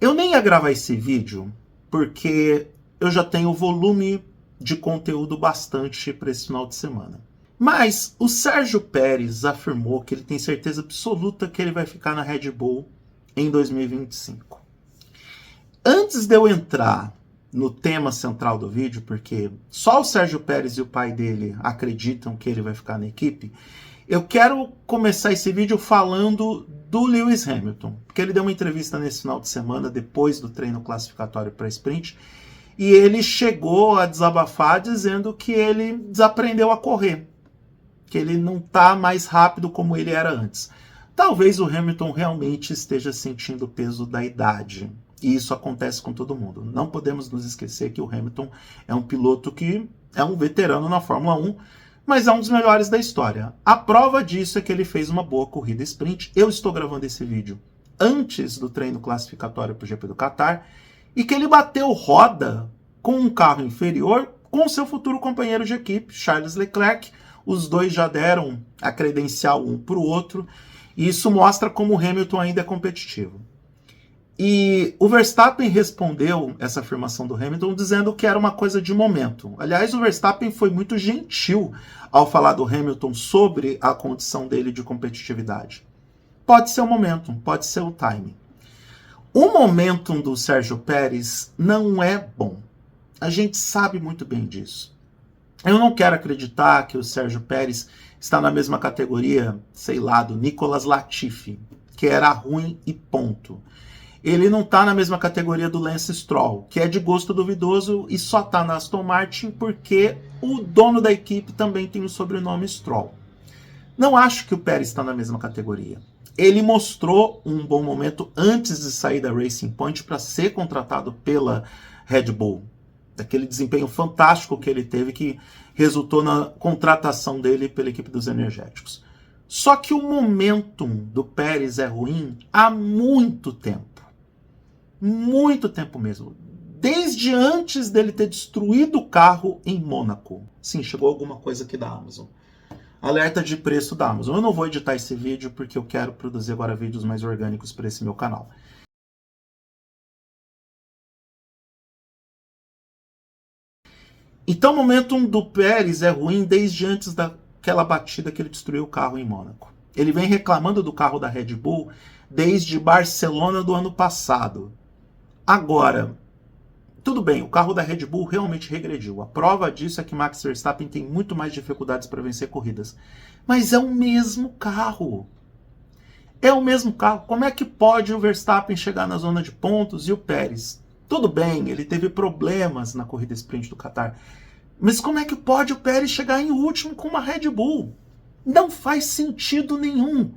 Eu nem ia gravar esse vídeo porque eu já tenho volume de conteúdo bastante para esse final de semana. Mas o Sérgio Pérez afirmou que ele tem certeza absoluta que ele vai ficar na Red Bull em 2025. Antes de eu entrar no tema central do vídeo, porque só o Sérgio Pérez e o pai dele acreditam que ele vai ficar na equipe, eu quero começar esse vídeo falando do Lewis Hamilton, porque ele deu uma entrevista nesse final de semana, depois do treino classificatório para sprint, e ele chegou a desabafar dizendo que ele desaprendeu a correr, que ele não está mais rápido como ele era antes. Talvez o Hamilton realmente esteja sentindo o peso da idade, e isso acontece com todo mundo. Não podemos nos esquecer que o Hamilton é um piloto que é um veterano na Fórmula 1, mas é um dos melhores da história. A prova disso é que ele fez uma boa corrida sprint. Eu estou gravando esse vídeo antes do treino classificatório para o GP do Qatar, e que ele bateu roda com um carro inferior com seu futuro companheiro de equipe, Charles Leclerc. Os dois já deram a credencial um para o outro, e isso mostra como o Hamilton ainda é competitivo. E o Verstappen respondeu essa afirmação do Hamilton dizendo que era uma coisa de momento. Aliás, o Verstappen foi muito gentil ao falar do Hamilton sobre a condição dele de competitividade. Pode ser o momentum, pode ser o timing. O momentum do Sérgio Pérez não é bom. A gente sabe muito bem disso. Eu não quero acreditar que o Sérgio Pérez está na mesma categoria, sei lá, do Nicolas Latifi, que era ruim e ponto. Ele não está na mesma categoria do Lance Stroll, que é de gosto duvidoso e só está na Aston Martin porque o dono da equipe também tem o sobrenome Stroll. Não acho que o Pérez está na mesma categoria. Ele mostrou um bom momento antes de sair da Racing Point para ser contratado pela Red Bull. Daquele desempenho fantástico que ele teve, que resultou na contratação dele pela equipe dos energéticos. Só que o momentum do Pérez é ruim há muito tempo. Muito tempo mesmo. Desde antes dele ter destruído o carro em Mônaco. Sim, chegou alguma coisa aqui da Amazon. Alerta de preço da Amazon. Eu não vou editar esse vídeo porque eu quero produzir agora vídeos mais orgânicos para esse meu canal. Então o momentum do Pérez é ruim desde antes daquela batida que ele destruiu o carro em Mônaco. Ele vem reclamando do carro da Red Bull desde Barcelona do ano passado. Agora, tudo bem, o carro da Red Bull realmente regrediu. A prova disso é que Max Verstappen tem muito mais dificuldades para vencer corridas. Mas é o mesmo carro. É o mesmo carro. Como é que pode o Verstappen chegar na zona de pontos e o Pérez? Tudo bem, ele teve problemas na corrida sprint do Qatar. Mas como é que pode o Pérez chegar em último com uma Red Bull? Não faz sentido nenhum.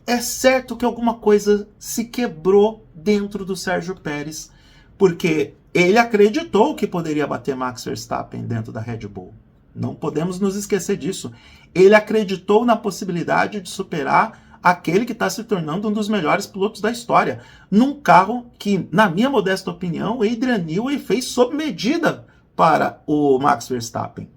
É certo que alguma coisa se quebrou dentro do Sérgio Pérez, porque ele acreditou que poderia bater Max Verstappen dentro da Red Bull. Não podemos nos esquecer disso. Ele acreditou na possibilidade de superar aquele que está se tornando um dos melhores pilotos da história, num carro que, na minha modesta opinião, o Adrian Newey fez sob medida para o Max Verstappen.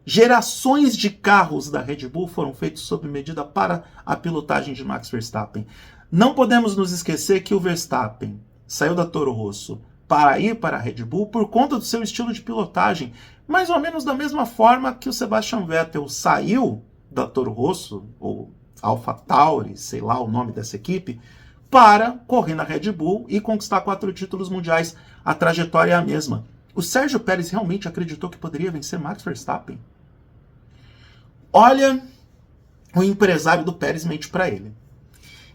Gerações de carros da Red Bull foram feitos sob medida para a pilotagem de Max Verstappen. Não podemos nos esquecer que o Verstappen saiu da Toro Rosso para ir para a Red Bull por conta do seu estilo de pilotagem, mais ou menos da mesma forma que o Sebastian Vettel saiu da Toro Rosso, ou AlphaTauri, sei lá o nome dessa equipe, para correr na Red Bull e conquistar 4 títulos mundiais. A trajetória é a mesma. O Sérgio Pérez realmente acreditou que poderia vencer Max Verstappen? Olha, o empresário do Pérez mente para ele.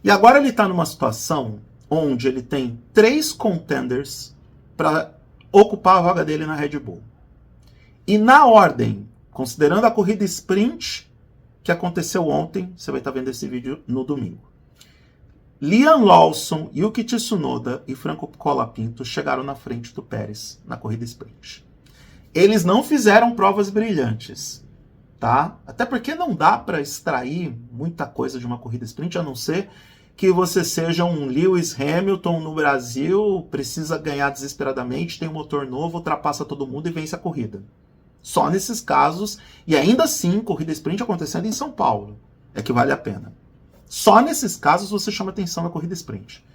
E agora ele está numa situação onde ele tem 3 contenders para ocupar a vaga dele na Red Bull. E na ordem, considerando a corrida sprint que aconteceu ontem, você vai estar vendo esse vídeo no domingo. Liam Lawson, Yuki Tsunoda e Franco Colapinto chegaram na frente do Pérez na corrida sprint. Eles não fizeram provas brilhantes, tá? Até porque não dá para extrair muita coisa de uma corrida sprint, a não ser que você seja um Lewis Hamilton no Brasil, precisa ganhar desesperadamente, tem um motor novo, ultrapassa todo mundo e vence a corrida. Só nesses casos, e ainda assim, corrida sprint acontecendo em São Paulo, é que vale a pena. Só nesses casos você chama atenção na corrida sprint.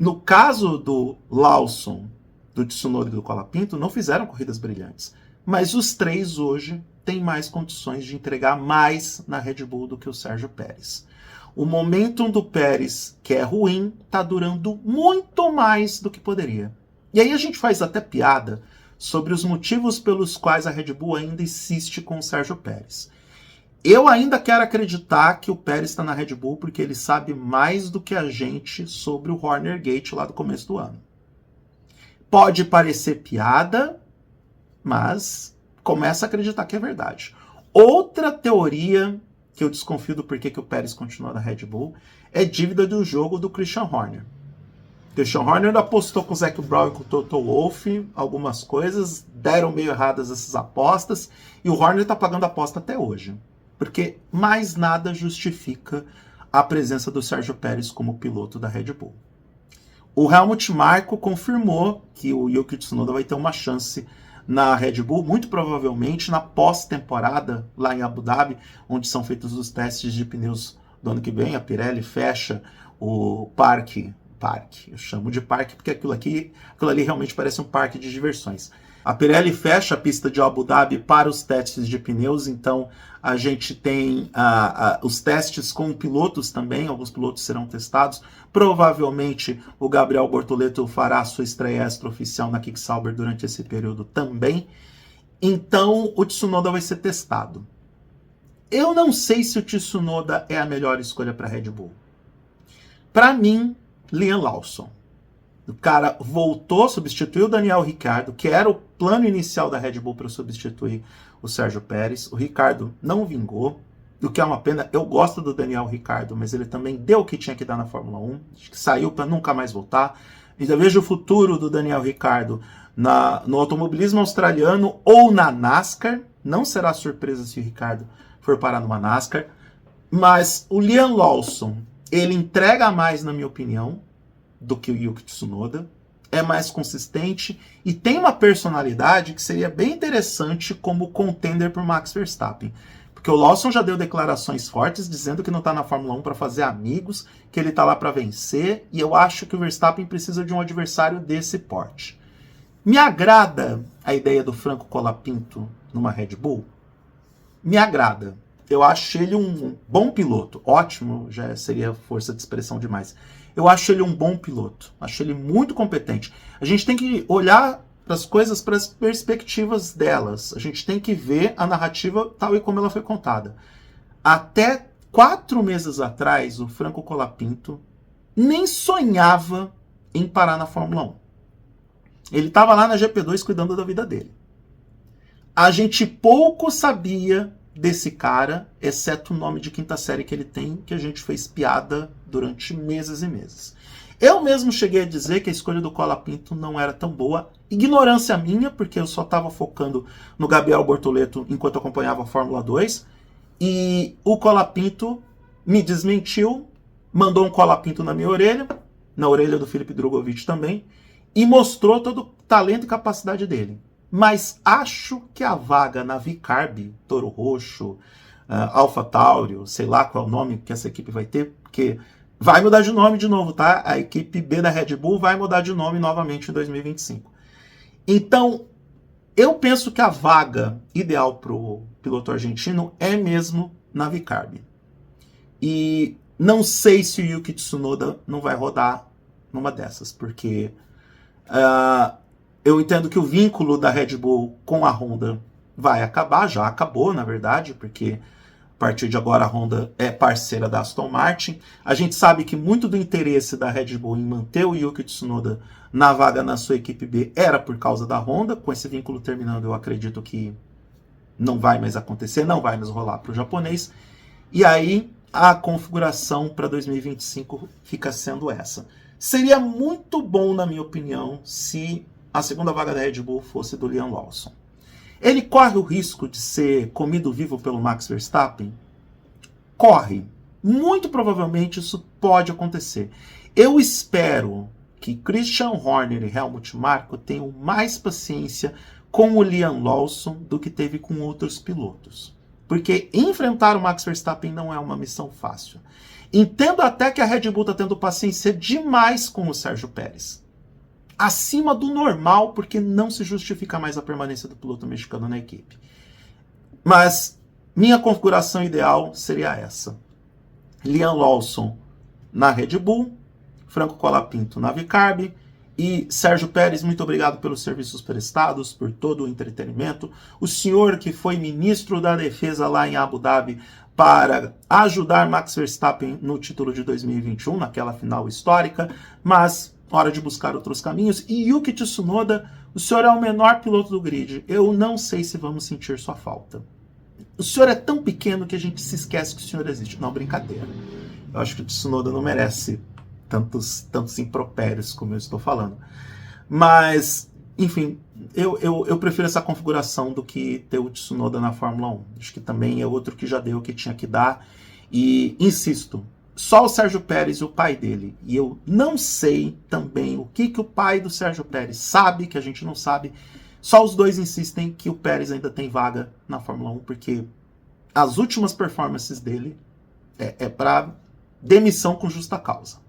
No caso do Lawson, do Tsunoda e do Colapinto, não fizeram corridas brilhantes. Mas os três hoje têm mais condições de entregar mais na Red Bull do que o Sérgio Pérez. O momentum do Pérez, que é ruim, está durando muito mais do que poderia. E aí a gente faz até piada sobre os motivos pelos quais a Red Bull ainda insiste com o Sérgio Pérez. Eu ainda quero acreditar que o Pérez está na Red Bull porque ele sabe mais do que a gente sobre o Horner Gate lá do começo do ano. Pode parecer piada, mas começa a acreditar que é verdade. Outra teoria que eu desconfio do porquê que o Pérez continua na Red Bull é dívida do jogo do Christian Horner. Christian Horner apostou com o Zac Brown e com o Toto Wolff algumas coisas, deram meio erradas essas apostas, e o Horner está pagando a aposta até hoje. Porque mais nada justifica a presença do Sérgio Pérez como piloto da Red Bull. O Helmut Marko confirmou que o Yuki Tsunoda vai ter uma chance na Red Bull, muito provavelmente na pós-temporada lá em Abu Dhabi, onde são feitos os testes de pneus do ano que vem. A Pirelli fecha o parque, eu chamo de parque porque aquilo ali realmente parece um parque de diversões. A Pirelli fecha a pista de Abu Dhabi para os testes de pneus, então a gente tem os testes com pilotos também, alguns pilotos serão testados. Provavelmente o Gabriel Bortoleto fará sua estreia extraoficial na Kick Sauber durante esse período também. Então o Tsunoda vai ser testado. Eu não sei se o Tsunoda é a melhor escolha para a Red Bull. Para mim, Liam Lawson. O cara voltou, substituiu o Daniel Ricciardo, que era o plano inicial da Red Bull para substituir o Sérgio Pérez. O Ricciardo não vingou, o que é uma pena. Eu gosto do Daniel Ricciardo, mas ele também deu o que tinha que dar na Fórmula 1. Acho que saiu para nunca mais voltar. Ainda vejo o futuro do Daniel Ricciardo no automobilismo australiano ou na NASCAR. Não será surpresa se o Ricciardo for parar numa NASCAR. Mas o Liam Lawson, ele entrega mais, na minha opinião, do que o Yuki Tsunoda, é mais consistente e tem uma personalidade que seria bem interessante como contender por Max Verstappen. Porque o Lawson já deu declarações fortes dizendo que não está na Fórmula 1 para fazer amigos, que ele está lá para vencer, e eu acho que o Verstappen precisa de um adversário desse porte. Me agrada a ideia do Franco Colapinto numa Red Bull? Me agrada. Eu acho ele um bom piloto. Ótimo, já seria força de expressão demais. Eu acho ele um bom piloto. Acho ele muito competente. A gente tem que olhar para as coisas, para as perspectivas delas. A gente tem que ver a narrativa tal e como ela foi contada. Até 4 meses atrás, o Franco Colapinto nem sonhava em parar na Fórmula 1. Ele estava lá na GP2 cuidando da vida dele. A gente pouco sabia desse cara, exceto o nome de quinta série que ele tem, que a gente fez piada durante meses e meses. Eu mesmo cheguei a dizer que a escolha do Colapinto não era tão boa. Ignorância minha, porque eu só estava focando no Gabriel Bortoleto enquanto acompanhava a Fórmula 2. E o Colapinto me desmentiu, mandou um Colapinto na minha orelha, na orelha do Felipe Drogovic também, e mostrou todo o talento e capacidade dele. Mas acho que a vaga na Vicarb, Toro Rosso, AlphaTauri, sei lá qual é o nome que essa equipe vai ter, porque vai mudar de nome de novo, tá? A equipe B da Red Bull vai mudar de nome novamente em 2025. Então, eu penso que a vaga ideal para o piloto argentino é mesmo na Vicarb. E não sei se o Yuki Tsunoda não vai rodar numa dessas, porque eu entendo que o vínculo da Red Bull com a Honda vai acabar, já acabou, na verdade, porque a partir de agora a Honda é parceira da Aston Martin. A gente sabe que muito do interesse da Red Bull em manter o Yuki Tsunoda na vaga na sua equipe B era por causa da Honda. Com esse vínculo terminando, eu acredito que não vai mais acontecer, não vai mais rolar para o japonês. E aí a configuração para 2025 fica sendo essa. Seria muito bom, na minha opinião, se a segunda vaga da Red Bull fosse do Liam Lawson. Ele corre o risco de ser comido vivo pelo Max Verstappen? Corre. Muito provavelmente isso pode acontecer. Eu espero que Christian Horner e Helmut Marko tenham mais paciência com o Liam Lawson do que teve com outros pilotos. Porque enfrentar o Max Verstappen não é uma missão fácil. Entendo até que a Red Bull está tendo paciência demais com o Sérgio Pérez. Acima do normal, porque não se justifica mais a permanência do piloto mexicano na equipe. Mas minha configuração ideal seria essa. Liam Lawson na Red Bull, Franco Colapinto na Vicarb e Sérgio Pérez, muito obrigado pelos serviços prestados, por todo o entretenimento. O senhor que foi ministro da Defesa lá em Abu Dhabi para ajudar Max Verstappen no título de 2021, naquela final histórica, mas hora de buscar outros caminhos. E Yuki Tsunoda, o senhor é o menor piloto do grid. Eu não sei se vamos sentir sua falta. O senhor é tão pequeno que a gente se esquece que o senhor existe. Não, brincadeira. Eu acho que o Tsunoda não merece tantos impropérios como eu estou falando. Mas, enfim, eu prefiro essa configuração do que ter o Tsunoda na Fórmula 1. Acho que também é outro que já deu o que tinha que dar. E, insisto, só o Sérgio Pérez e o pai dele. E eu não sei também o que o pai do Sérgio Pérez sabe, que a gente não sabe. Só os dois insistem que o Pérez ainda tem vaga na Fórmula 1, porque as últimas performances dele é para demissão com justa causa.